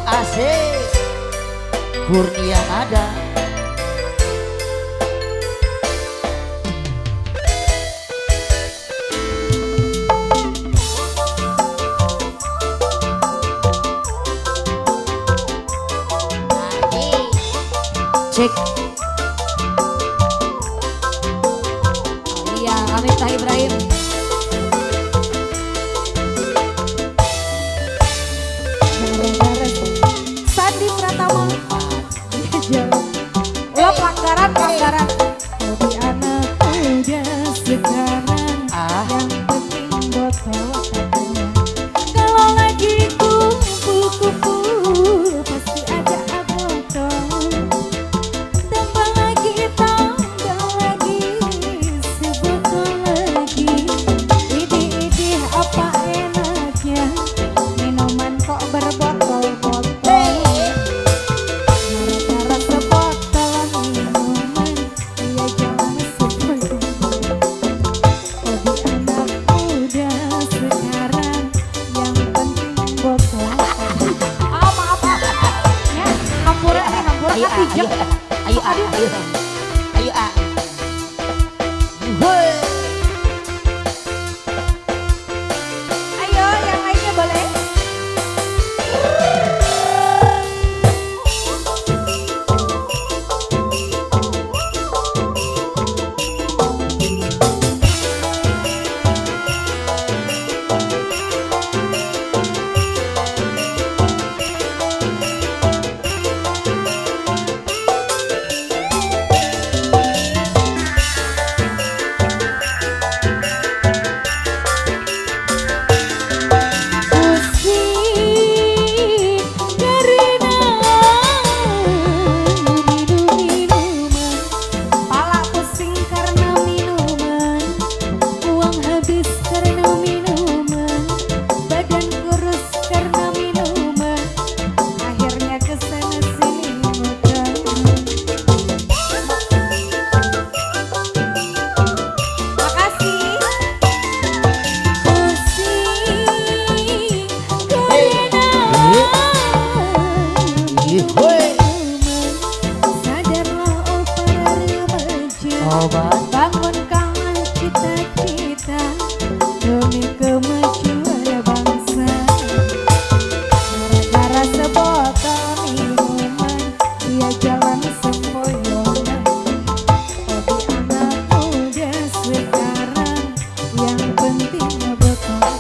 Asik Kurnia ada. Cek Iya, Amita Ibrahim. Sandi Pratama. Lo pelanggaran. Hobi anak muda sekarang yang penting botol katanya. Kalau lagi kumpul-kumpul pasti ada botol. Tambah lagi sebotol lagi. Idih apa enaknya minuman kok berbotol-botol. Gara-gara sebotol minuman dia jangan sebotol. Hobi anak muda sekarang yang penting botol. Maaf ya, hampura Ayo kan bijak. ayo Hoi. Ayo yang lainnya boleh. Bangunkan cita-cita demi kemajuan bangsa. Gara-gara sebotol minuman dia jalan sempoyongan. Hobi anak muda sekarang yang penting botol.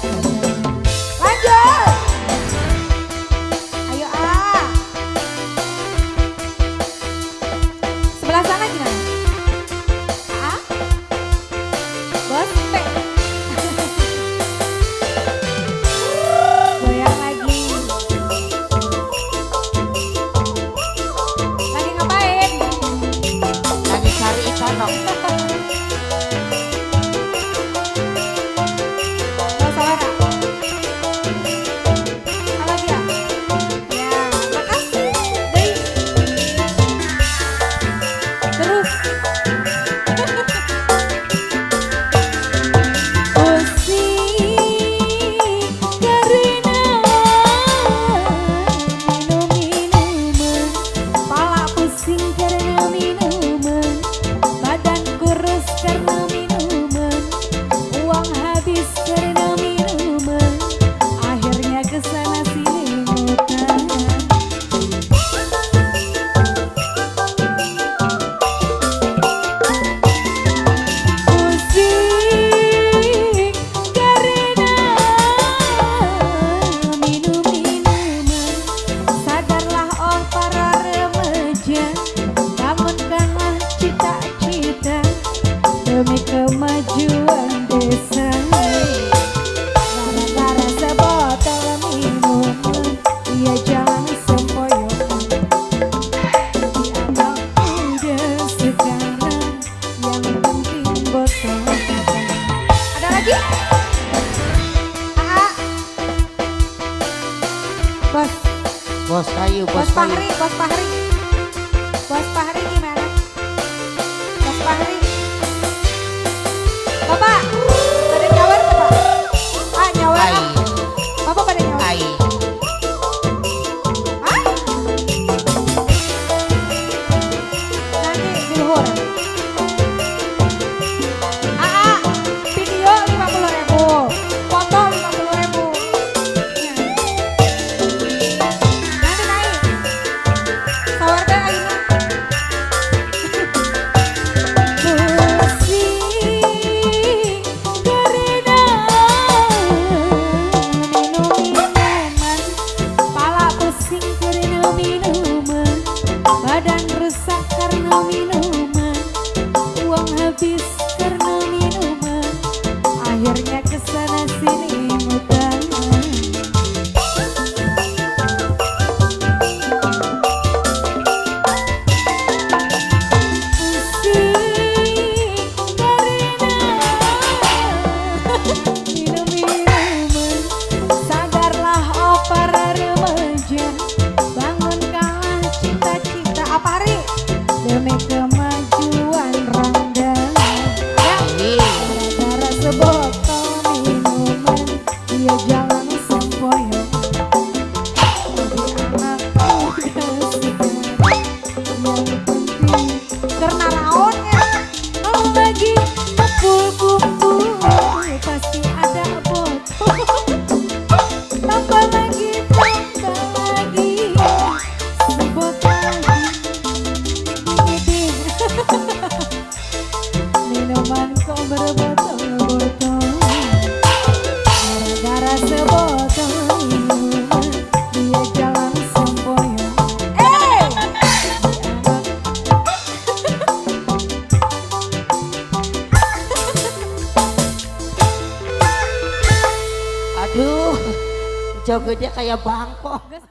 Lanjut. Ayo sebelah sana gimana? Bos P. Goyang lagi. Lagi ngapain? Lagi cari ikan dong. Mau saudara? Lagi ya? Ya, makasih. Guys. Terus. Demi kemajuan desa. Gara-gara sebotol minuman dia jangan sempoyongan. Di anak muda sekarang yang penting botol. Ada lagi? Bos Bos Ayu, Bos Fahri gimana? Bos Fahri. Bapak, pada nyawer tuh Pak? Nyawer. Bapak pada nyawer. Ai. Hah? Minta sebotol minuman, dia jalan sempoyong. Aduh, jogetnya kayak bangkok. Gas,